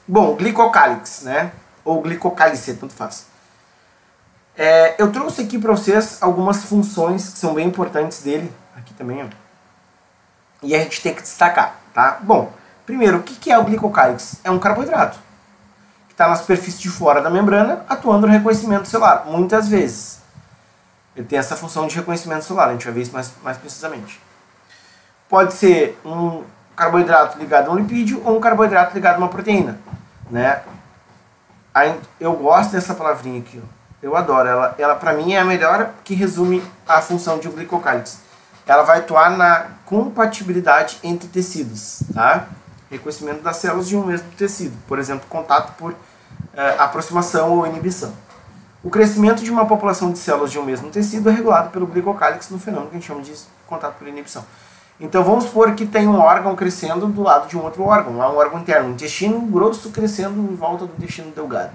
Bom, glicocálix, né? Ou glicocálice, tanto faz. Eu trouxe aqui para vocês algumas funções que são bem importantes dele. Aqui também, ó. E a gente tem que destacar, tá? Bom, primeiro, o que é o glicocálix? É um carboidrato que está na superfície de fora da membrana, atuando no reconhecimento celular, muitas vezes. Ele tem essa função de reconhecimento celular, a gente vai ver isso mais precisamente. Pode ser um carboidrato ligado a um lipídio ou um carboidrato ligado a uma proteína, né? Eu gosto dessa palavrinha aqui, ó. Eu adoro ela. Ela para mim é a melhor que resume a função de um glicocálix. Ela vai atuar na compatibilidade entre tecidos, tá? Reconhecimento das células de um mesmo tecido, por exemplo, contato por aproximação ou inibição. O crescimento de uma população de células de um mesmo tecido é regulado pelo glicocálix no fenômeno que a gente chama de contato por inibição. Então vamos supor que tem um órgão crescendo do lado de um outro órgão, lá um órgão interno, um intestino grosso crescendo em volta do intestino delgado.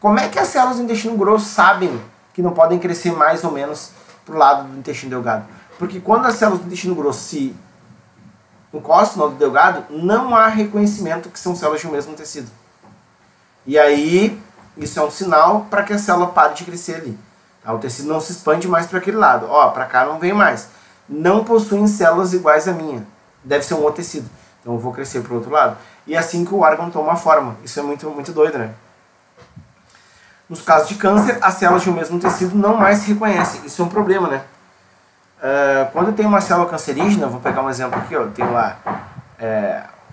Como é que as células do intestino grosso sabem que não podem crescer mais ou menos para o lado do intestino delgado? Porque quando as células do intestino grosso se encostam no delgado, não há reconhecimento que são células de um mesmo tecido. E aí, isso é um sinal para que a célula pare de crescer ali. O tecido não se expande mais para aquele lado. Ó, para cá não vem mais. Não possuem células iguais à minha. Deve ser um outro tecido. Então eu vou crescer para o outro lado. E é assim que o órgão toma forma. Isso é muito, muito doido, né? Nos casos de câncer, as células de um mesmo tecido não mais se reconhecem. Isso é um problema, né? Quando eu tenho uma célula cancerígena, vou pegar um exemplo aqui, ó, eu tenho lá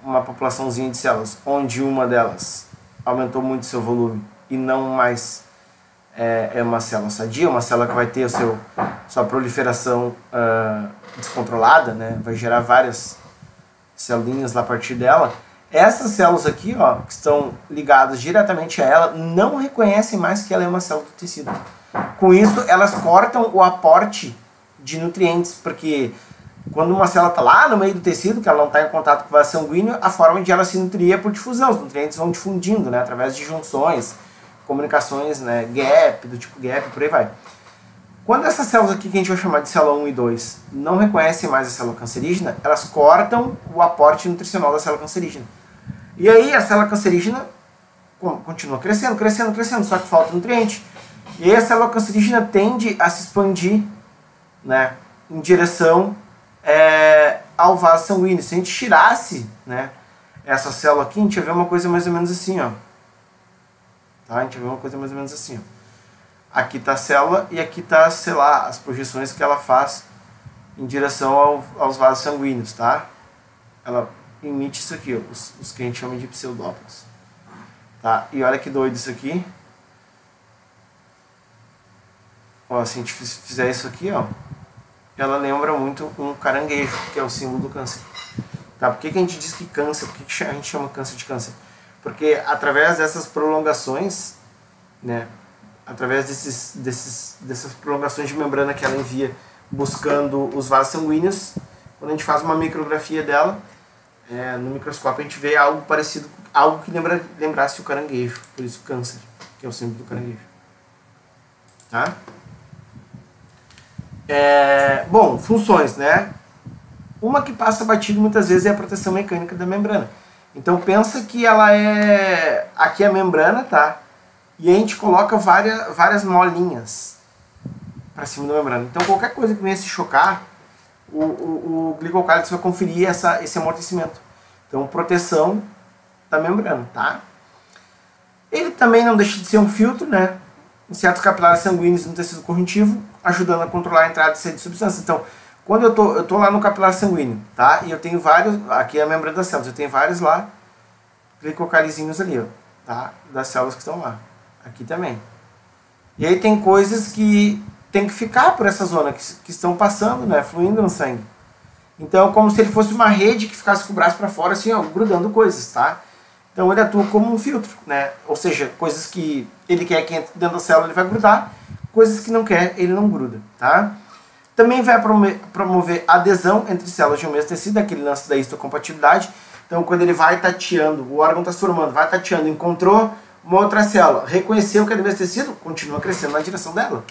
uma populaçãozinha de células, onde uma delas aumentou muito seu volume e não mais é uma célula sadia, uma célula que vai ter sua proliferação descontrolada, né? Vai gerar várias celinhas lá a partir dela. Essas células aqui, ó, que estão ligadas diretamente a ela, não reconhecem mais que ela é uma célula do tecido. Com isso, elas cortam o aporte de nutrientes, porque quando uma célula está lá no meio do tecido, que ela não está em contato com o vaso sanguíneo, a forma de ela se nutrir é por difusão. Os nutrientes vão difundindo, né, através de junções, comunicações, né, gap, do tipo gap, por aí vai. Quando essas células aqui, que a gente vai chamar de célula 1 e 2, não reconhecem mais a célula cancerígena, elas cortam o aporte nutricional da célula cancerígena. E aí a célula cancerígena continua crescendo, só que falta nutriente. E aí a célula cancerígena tende a se expandir, né, em direção ao vaso sanguíneo. Se a gente tirasse, né, essa célula aqui, a gente ia ver uma coisa mais ou menos assim, ó. Tá? A gente ia ver uma coisa mais ou menos assim, ó. Aqui está a célula e aqui está, sei lá, as projeções que ela faz em direção aos vasos sanguíneos, tá? Ela emite isso aqui, ó, os que a gente chama de pseudópolis. Tá? E olha que doido isso aqui. Ó, se a gente fizer isso aqui, ó, ela lembra muito um caranguejo, que é o símbolo do câncer. Tá? Por que a gente diz que câncer? Por que a gente chama câncer de câncer? Porque através dessas prolongações, né, através dessas prolongações de membrana que ela envia buscando os vasos sanguíneos, quando a gente faz uma micrografia dela, no microscópio a gente vê algo parecido, algo que lembrasse o caranguejo, por isso câncer, que é o símbolo do caranguejo. Tá? Bom, funções, né? Uma que passa batido muitas vezes é a proteção mecânica da membrana. Então pensa que ela aqui é a membrana, tá? E a gente coloca várias molinhas para cima da membrana. Então qualquer coisa que venha se chocar, o glicocálix vai conferir esse amortecimento. Então proteção da membrana, tá? Ele também não deixa de ser um filtro, né? Em certos capilares sanguíneos no tecido correntivo, ajudando a controlar a entrada e saída de substâncias. Então, quando eu tô lá no capilar sanguíneo, tá? E eu tenho vários, aqui é a membrana das células, eu tenho vários lá, glicocalizinhos ali, ó, tá? Das células que estão lá. Aqui também. E aí tem coisas que tem que ficar por essa zona, que estão passando, né? Fluindo no sangue. Então, como se ele fosse uma rede que ficasse com o braço para fora, assim, ó, grudando coisas, tá? Então ele atua como um filtro, né? Ou seja, coisas que ele quer que entre dentro da célula, ele vai grudar, coisas que não quer, ele não gruda, tá? Também vai promover adesão entre células de um mesmo tecido, aquele lance da histocompatibilidade. Então quando ele vai tateando, o órgão está se formando, vai tateando, encontrou uma outra célula, reconheceu que é do mesmo tecido, continua crescendo na direção dela.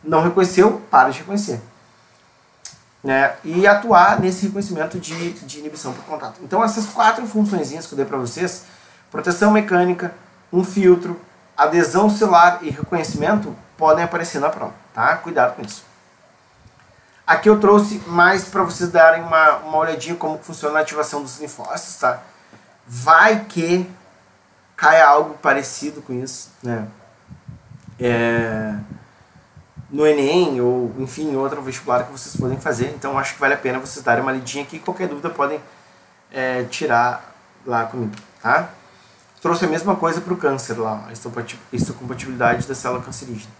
Não reconheceu, para de reconhecer. Né? E atuar nesse reconhecimento de inibição por contato. Então essas 4 funçõezinhas que eu dei para vocês Proteção mecânica, um filtro, adesão celular e reconhecimento podem aparecer na prova, tá? Cuidado com isso. Aqui eu trouxe mais para vocês darem uma olhadinha como funciona a ativação dos linfócitos, tá? Vai que caia algo parecido com isso, né? No Enem ou, enfim, em outro vestibular que vocês podem fazer. Então acho que vale a pena vocês darem uma lidinha aqui. Qualquer dúvida podem tirar lá comigo, tá? Trouxe a mesma coisa para o câncer lá, a histocompatibilidade da célula cancerígena.